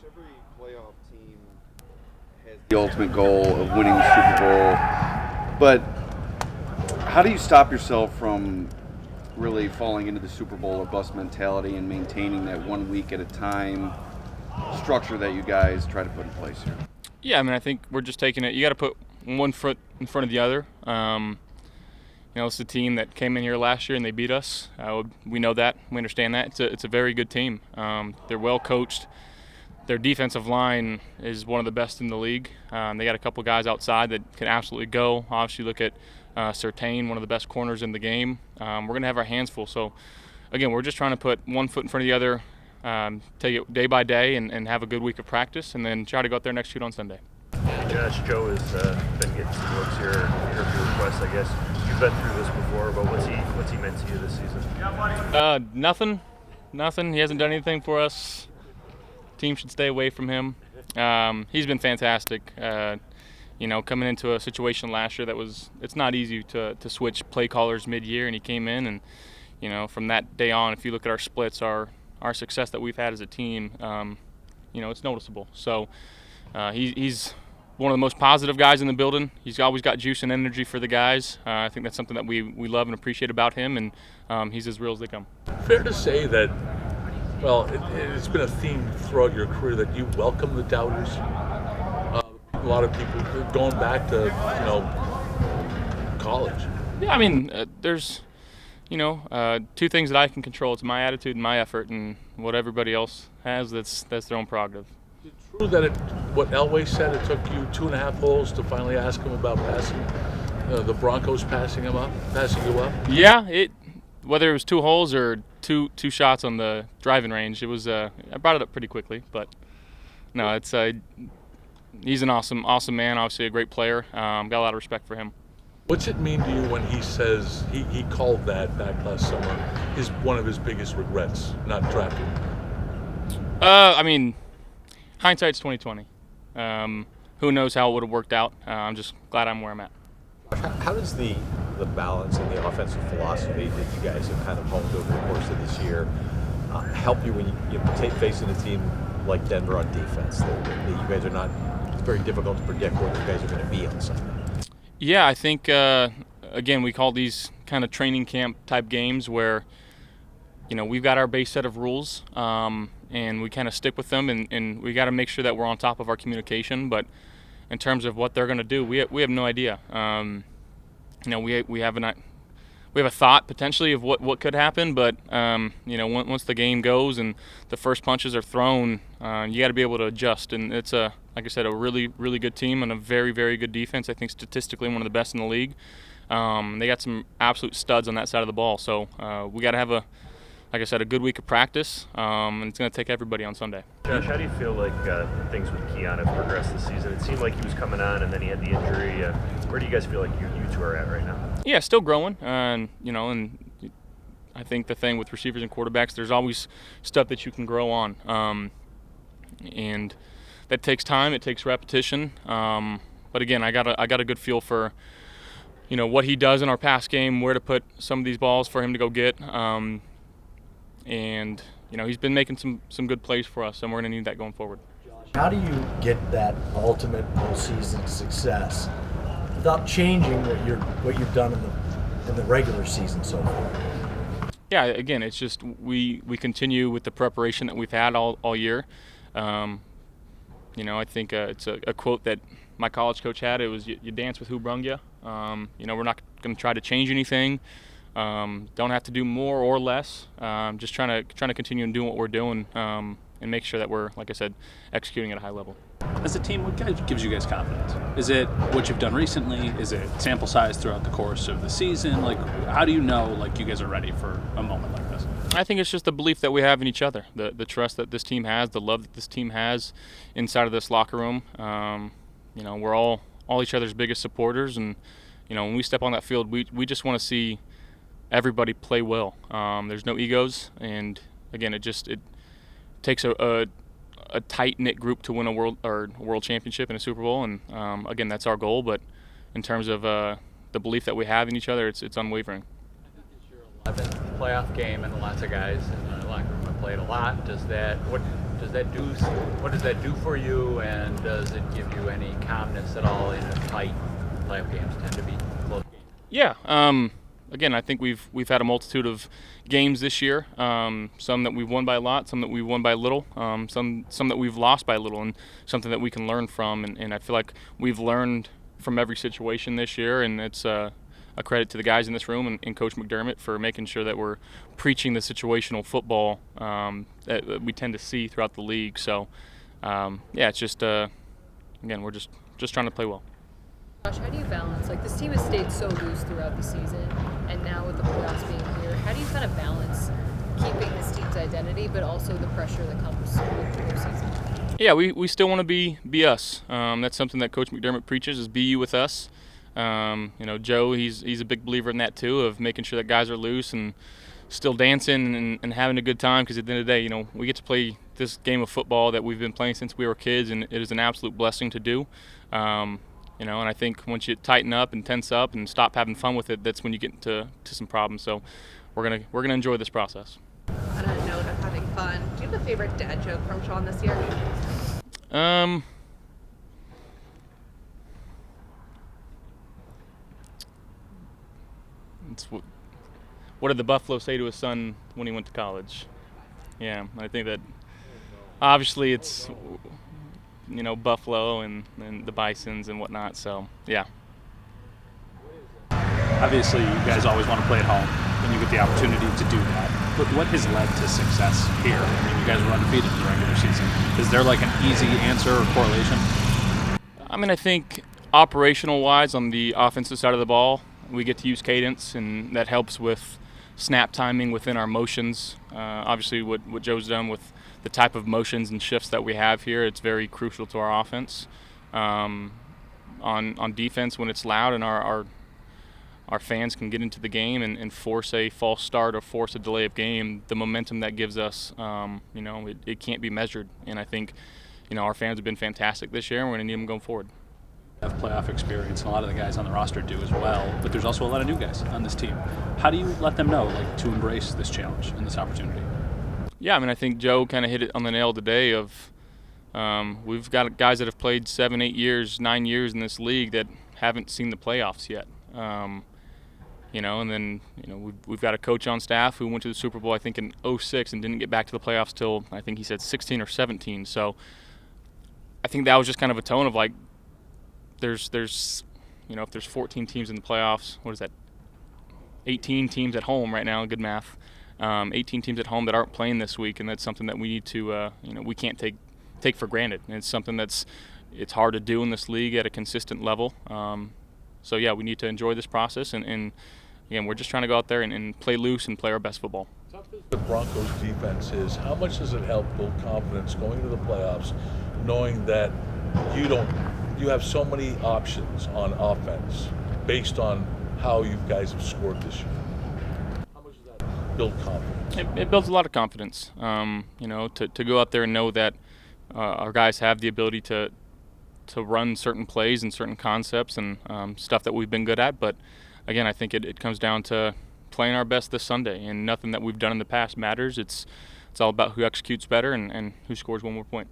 Every playoff team has the ultimate goal of winning the Super Bowl, but how do you stop yourself from really falling into the Super Bowl or bust mentality and maintaining that 1 week at a time structure that you guys try to put in place here? Yeah, I mean, I think we're just taking it. You got to put one foot in front of the other. It's a team that came in here last year and they beat us. We know that. We understand that. It's a very good team. They're well coached. Their defensive line is one of the best in the league. They got a couple guys outside that can absolutely go. Obviously, look at Surtain, one of the best corners in the game. We're going to have our hands full. So, again, we're just trying to put one foot in front of the other, take it day by day and have a good week of practice, and then try to go out there and execute on Sunday. Josh, Joe has been getting some looks here, interview requests, I guess. You've been through this before, but what's he meant to you this season? Nothing. He hasn't done anything for us. Team should stay away from him. He's been fantastic. Coming into a situation last year it's not easy to switch play callers mid-year, and he came in and, from that day on, if you look at our splits, our success that we've had as a team, it's noticeable. So he's one of the most positive guys in the building. He's always got juice and energy for the guys. I think that's something that we love and appreciate about him, and he's as real as they come. Fair to say that, well, it's been a theme throughout your career that you welcome the doubters. A lot of people going back to, college. Yeah, I mean, there's, two things that I can control. It's my attitude and my effort, and what everybody else has, that's their own prerogative. Is it true that what Elway said, it took you 2.5 holes to finally ask him about passing, the Broncos passing you up? Yeah, whether it was 2 holes or two shots on the driving range, it was. I brought it up pretty quickly, but no, it's. He's an awesome man. Obviously, a great player. Got a lot of respect for him. What's it mean to you when he says he called that back last summer one of his biggest regrets, not drafting? I mean, hindsight's 20/20. Who knows how it would have worked out? I'm just glad I'm where I'm at. How does the balance and the offensive philosophy that you guys have kind of honed over the course of this year help you when you take facing a team like Denver on defense? That you guys are not. It's very difficult to predict where you guys are going to be on Sunday. Yeah, I think again we call these kind of training camp type games where we've got our base set of rules and we kind of stick with them, and we got to make sure that we're on top of our communication. But in terms of what they're going to do, we have no idea. We have a thought potentially of what could happen, but once the game goes and the first punches are thrown, you got to be able to adjust. And it's like I said, a really, really good team and a very, very good defense. I think statistically one of the best in the league. They got some absolute studs on that side of the ball. So we got to have like I said, a good week of practice, and it's going to take everybody on Sunday. Josh, how do you feel like things with Keon have progressed this season? It seemed like he was coming on, and then he had the injury. Where do you guys feel like you two are at right now? Yeah, still growing, and I think the thing with receivers and quarterbacks, there's always stuff that you can grow on, and that takes time. It takes repetition. But again, I got a good feel for what he does in our pass game, where to put some of these balls for him to go get. And he's been making some good plays for us, and we're going to need that going forward. How do you get that ultimate postseason success without changing what you've done in the regular season so far? Yeah, again, it's just we continue with the preparation that we've had all year. I think it's a quote that my college coach had. It was, you dance with who brung you. We're not going to try to change anything. Don't have to do more or less. Just trying to continue and do what we're doing, and make sure that we're, like I said, executing at a high level. As a team, what gives you guys confidence? Is it what you've done recently? Is it sample size throughout the course of the season? Like, how do you know you guys are ready for a moment like this? I think it's just the belief that we have in each other, the trust that this team has, the love that this team has inside of this locker room. We're all each other's biggest supporters, and when we step on that field, we just want to see everybody play well. There's no egos, and again, it takes a tight-knit group to win a world championship and a Super Bowl, and again, that's our goal. But in terms of the belief that we have in each other, it's unwavering. It's your 11th playoff game, and lots of guys in the locker room have played a lot. What does that do for you, and does it give you any calmness at all in a tight playoff games tend to be close games? Yeah. Again, I think we've had a multitude of games this year. Some that we've won by a lot, some that we've won by little, some that we've lost by little, and something that we can learn from. And I feel like we've learned from every situation this year, and it's a credit to the guys in this room and Coach McDermott for making sure that we're preaching the situational football that we tend to see throughout the league. So, it's just again, we're just trying to play well. Josh, how do you balance, like, this team has stayed so loose throughout the season, and now with the playoffs being here, how do you kind of balance keeping this team's identity, but also the pressure that comes with the postseason? Yeah, we still want to be us. That's something that Coach McDermott preaches, is be you with us. Joe, he's a big believer in that too, of making sure that guys are loose and still dancing and having a good time, because at the end of the day, we get to play this game of football that we've been playing since we were kids, and it is an absolute blessing to do. And I think once you tighten up and tense up and stop having fun with it, that's when you get into some problems. So we're gonna enjoy this process. On a note of having fun, do you have a favorite dad joke from Sean this year? It's what did the Buffalo say to his son when he went to college? Yeah, I think that obviously it's Buffalo and the Bisons and whatnot. So yeah. Obviously, you guys always want to play at home, and you get the opportunity to do that. But what has led to success here? I mean, you guys were undefeated in the regular season. Is there like an easy answer or correlation? I mean, I think operational-wise on the offensive side of the ball, we get to use cadence, and that helps with snap timing within our motions. Obviously, what Joe's done with the type of motions and shifts that we have here, it's very crucial to our offense. On defense, when it's loud and our fans can get into the game and force a false start or force a delay of game, the momentum that gives us, it can't be measured. And I think, our fans have been fantastic this year, and we're going to need them going forward. Have playoff experience, and a lot of the guys on the roster do as well, but there's also a lot of new guys on this team. How do you let them know, to embrace this challenge and this opportunity? Yeah, I mean, I think Joe kind of hit it on the nail today of we've got guys that have played 7, 8 years, 9 years in this league that haven't seen the playoffs yet. And then we've got a coach on staff who went to the Super Bowl, I think, in 2006 and didn't get back to the playoffs till, I think he said 16 or 17. So I think that was just kind of a tone of there's if there's 14 teams in the playoffs, what is that? 18 teams at home right now, good math. 18 teams at home that aren't playing this week, and that's something that we need to, we can't take for granted. And it's something it's hard to do in this league at a consistent level. So yeah, we need to enjoy this process, and again, we're just trying to go out there and play loose and play our best football. The Broncos defense is, how much does it help build confidence going into the playoffs, knowing that you have so many options on offense based on how you guys have scored this year? How much does that build confidence? It builds a lot of confidence. To go out there and know that our guys have the ability to run certain plays and certain concepts and stuff that we've been good at. But again, I think it comes down to playing our best this Sunday, and nothing that we've done in the past matters. It's all about who executes better and who scores one more point.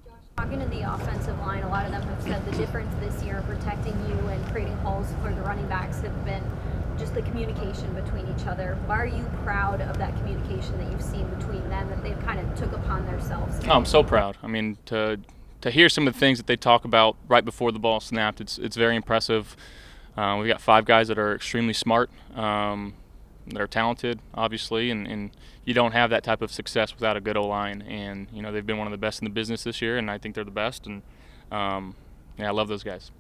Josh, talking to the offensive line, a lot of them have said the difference this year protecting you and creating holes for the running backs have been just the communication between each other. Why are you proud of that communication that you've seen between them, that they've kind of took upon themselves? Oh, I'm so proud. I mean, to hear some of the things that they talk about right before the ball snapped, it's very impressive. We've got 5 guys that are extremely smart, that are talented, obviously, and you don't have that type of success without a good O-line. And they've been one of the best in the business this year, and I think they're the best. And I love those guys.